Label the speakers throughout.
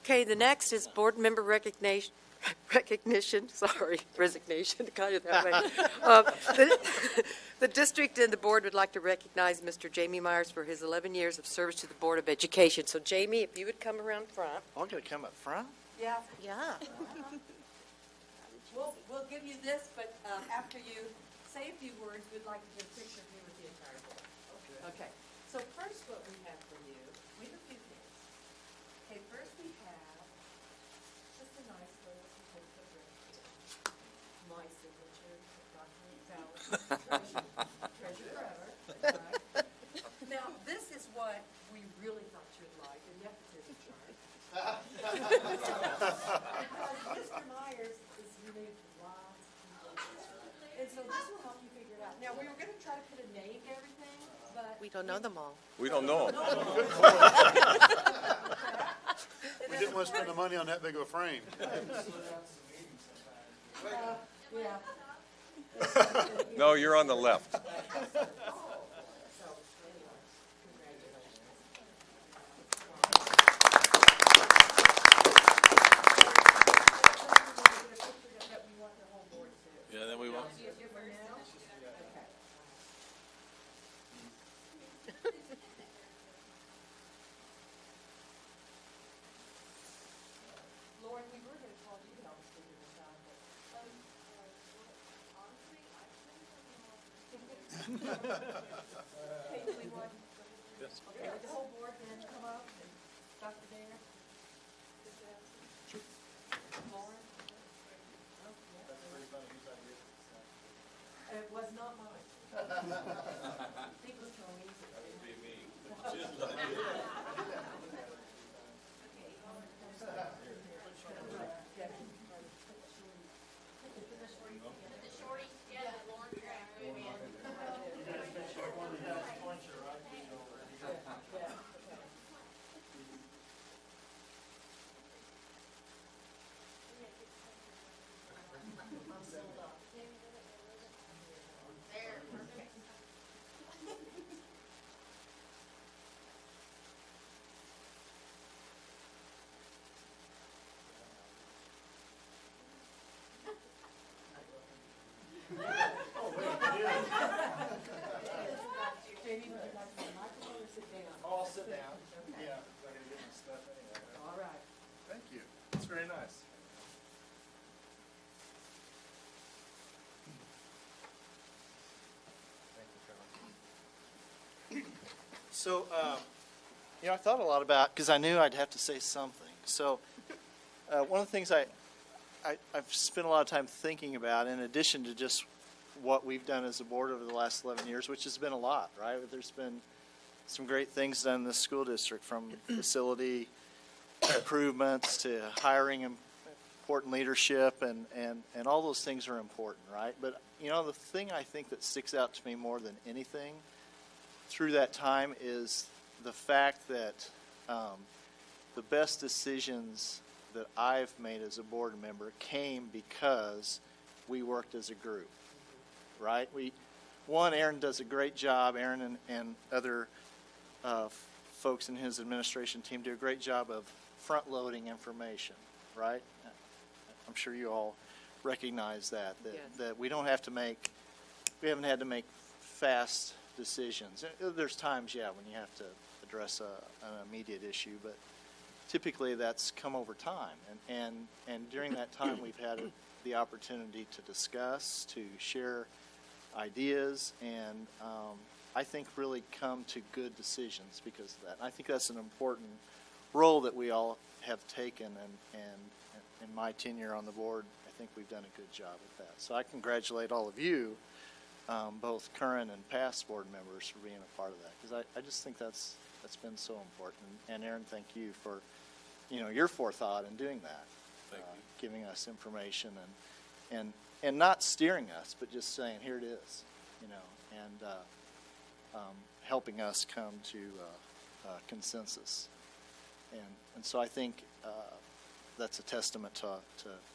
Speaker 1: Okay, the next is board member recognition, sorry, resignation, kind of that way. The district and the board would like to recognize Mr. Jamie Myers for his 11 years of service to the Board of Education. So Jamie, if you would come around front.
Speaker 2: I'm going to come up front?
Speaker 1: Yeah.
Speaker 3: Yeah.
Speaker 1: We'll give you this, but after you say a few words, we'd like to get a picture of you with the entire board. Okay. So first what we have for you, we have a few things. Okay, first we have just a nice little certificate of recognition. My signature, document valid, treasure forever. Right. Now, this is what we really thought you'd like, and yet it isn't chart. Because Mr. Myers is related to lots of people. And so this will help you figure it out. Now, we were going to try to put a name to everything, but.
Speaker 3: We don't know them all.
Speaker 4: We don't know.
Speaker 5: We didn't want to spend the money on that big of a frame.
Speaker 1: Yeah.
Speaker 4: No, you're on the left.
Speaker 1: So, anyway, congratulations.
Speaker 4: Yeah, then we want.
Speaker 1: Lauren, we were going to call you to help us figure this out, but. Hey, do we want, okay, the whole board then come up and Dr. Dana? Lauren? It was not mine. I think it was Tony's. Jamie, would you like to microphone or sit down?
Speaker 2: I'll sit down. Yeah, I gotta get my stuff anyway.
Speaker 1: All right.
Speaker 5: Thank you.
Speaker 2: It's very nice. Thank you, Charlie. So, I thought a lot about, because I knew I'd have to say something. So, one of the things I've spent a lot of time thinking about, in addition to just what we've done as a board over the last 11 years, which has been a lot, right? There's been some great things done in the school district, from facility improvements to hiring important leadership, and all those things are important, right? But, the thing I think that sticks out to me more than anything through that time is the fact that the best decisions that I've made as a board member came because we worked as a group, right? Aaron does a great job. Aaron and other folks in his administration team do a great job of front-loading information, right? I'm sure you all recognize that
Speaker 1: Yes.
Speaker 2: that we haven't had to make fast decisions. There's times, when you have to address an immediate issue, but typically that's come over time. And during that time, we've had the opportunity to discuss, to share ideas, and I think really come to good decisions because of that. And I think that's an important role that we all have taken, and in my tenure on the board, I think we've done a good job with that. So I congratulate all of you, both current and past board members, for being a part of that, because I just think that's been so important. And Aaron, thank you for your forethought in doing that.
Speaker 4: Thank you.
Speaker 2: Giving us information and not steering us, but just saying, here it is, and helping us come to consensus. And so I think that's a testament to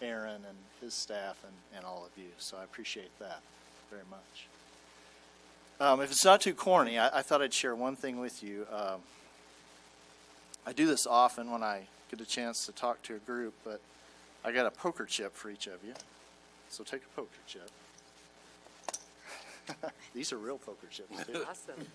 Speaker 2: Aaron and his staff and all of you. So I appreciate that very much. If it's not too corny, I thought I'd share one thing with you. I do this often when I get a chance to talk to a group, but I got a poker chip for each of you. So take a poker chip. These are real poker chips, too.
Speaker 1: Awesome.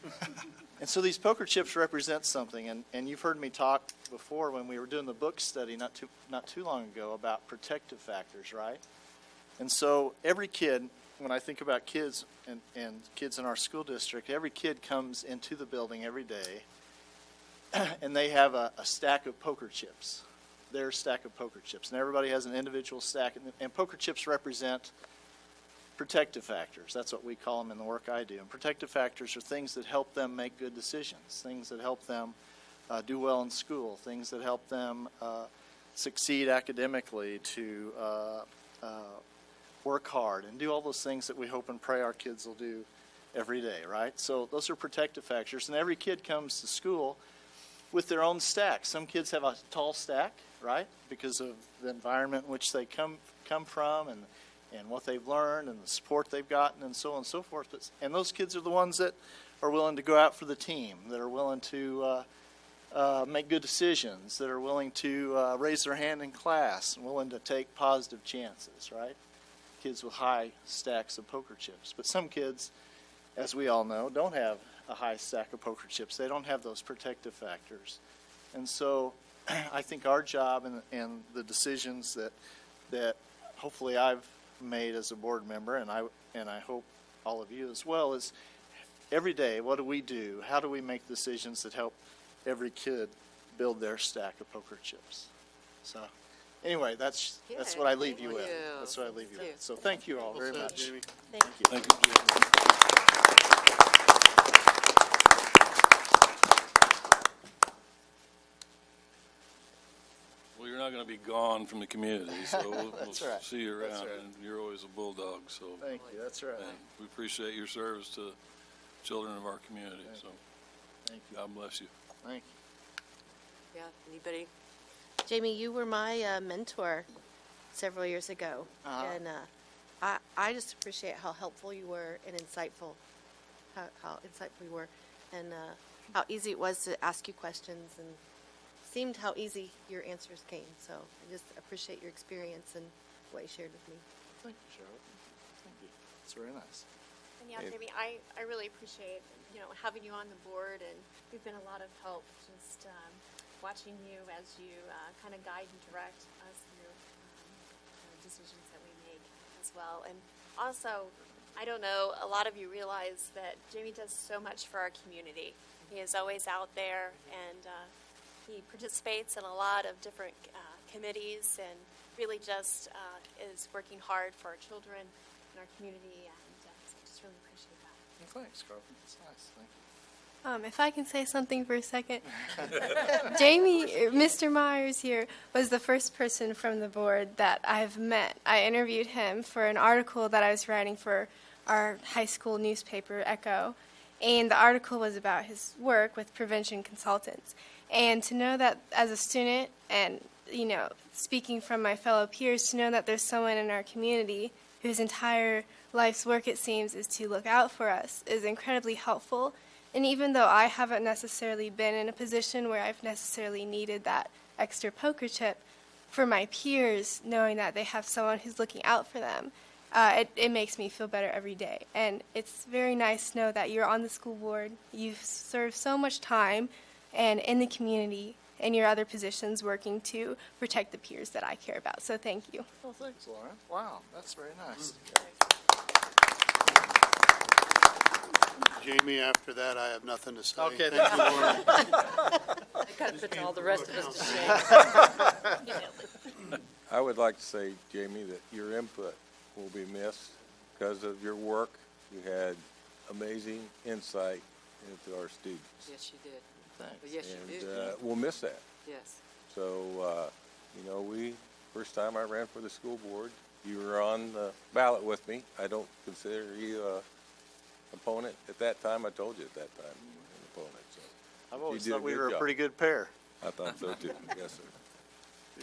Speaker 2: And so these poker chips represent something, and you've heard me talk before when we were doing the book study not too long ago about protective factors, right? And so every kid, when I think about kids and kids in our school district, every kid comes into the building every day, and they have a stack of poker chips, their stack of poker chips. And everybody has an individual stack, and poker chips represent protective factors. That's what we call them in the work I do. And protective factors are things that help them make good decisions, things that help them do well in school, things that help them succeed academically, to work hard and do all those things that we hope and pray our kids will do every day, right? So those are protective factors. And every kid comes to school with their own stack. Some kids have a tall stack, right, because of the environment in which they come from and what they've learned and the support they've gotten and so on and so forth. And those kids are the ones that are willing to go out for the team, that are willing to make good decisions, that are willing to raise their hand in class and willing to take positive chances, right? Kids with high stacks of poker chips. But some kids, as we all know, don't have a high stack of poker chips. They don't have those protective factors. And so I think our job and the decisions that hopefully I've made as a board member, and I hope all of you as well, is every day, what do we do? How do we make decisions that help every kid build their stack of poker chips? So anyway, that's what I leave you with. That's what I leave you with. So thank you all very much.
Speaker 5: Jamie.
Speaker 2: Thank you.
Speaker 4: Thank you, Jim. Well, you're not going to be gone from the community, so we'll
Speaker 2: That's right.
Speaker 4: see you
Speaker 2: That's
Speaker 4: around.
Speaker 2: right.
Speaker 4: And you're always a bulldog, so
Speaker 2: Thank you. That's right.
Speaker 4: and we appreciate your service to children of our community. So
Speaker 2: Thank you.
Speaker 4: God bless you.
Speaker 2: Thank
Speaker 1: Yeah, anybody?
Speaker 3: Jamie, you were my mentor several years ago, and I just appreciate how helpful you were and insightful, how insightful you were, and how easy it was to ask you questions, and seemed how easy your answers came. So I just appreciate your experience and what you shared with me.
Speaker 2: you. Thank you, Charlotte. Thank you. It's very nice.
Speaker 6: And yeah, Jamie, I really appreciate, having you on the board, and you've been a lot of help just watching you as you kind of guide and direct us through decisions that we make as well. And also, I don't know, a lot of you realize that Jamie does so much for our community. He is always out there, and he participates in a lot of different committees, and really just is working hard for our children and our community, and so I just really appreciate that.
Speaker 2: Well, thanks, Carlton. It's nice. Thank you.
Speaker 7: If I can say something for a second. Jamie, Mr. Myers here, was the first person from the board that I've met. I interviewed him for an article that I was writing for our high school newspaper, Echo, and the article was about his work with prevention consultants. And to know that as a student and, speaking from my fellow peers, to know that there's someone in our community whose entire life's work, it seems, is to look out for us is incredibly helpful. And even though I haven't necessarily been in a position where I've necessarily needed that extra poker chip, for my peers, knowing that they have someone who's looking out for them, it makes me feel better every day. And it's very nice to know that you're on the school board, you've served so much time, and in the community, in your other positions, working to protect the peers that I care about. So thank you.
Speaker 2: Oh, thanks, Laura. Wow, that's very nice.
Speaker 5: Jamie, after that, I have nothing to say.
Speaker 2: Okay,
Speaker 5: Thank you, Laura.
Speaker 1: That kind of puts all the rest of us to shame.
Speaker 4: I would like to say, Jamie, that your input will be missed because of your work. You had amazing insight into our students.
Speaker 1: Yes, you did.
Speaker 2: Thanks.
Speaker 1: Yes, you did.
Speaker 4: And we'll miss that.
Speaker 1: Yes.
Speaker 4: So, first time I ran for the school board, you were on the ballot with me. I don't consider you a opponent at that time. I told you at that time you were an opponent. So
Speaker 2: I've always
Speaker 4: you did
Speaker 2: thought we
Speaker 4: good
Speaker 2: were a
Speaker 4: job.
Speaker 2: pretty good pair.
Speaker 4: I thought so too. Yes, sir.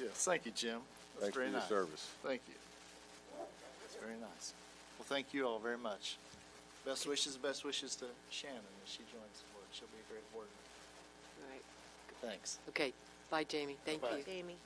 Speaker 2: Yes. Thank you, Jim. That's
Speaker 4: Thanks for
Speaker 2: very
Speaker 4: your
Speaker 2: nice.
Speaker 4: service.
Speaker 2: Thank you. That's very nice. Well, thank you all very much. Best wishes to Shannon as she joins the board. She'll be a great board member.
Speaker 1: All right.
Speaker 2: Thanks.
Speaker 1: Okay.
Speaker 8: Bye, Jamie. Thank
Speaker 5: Bye-bye.
Speaker 8: you.
Speaker 3: Jamie.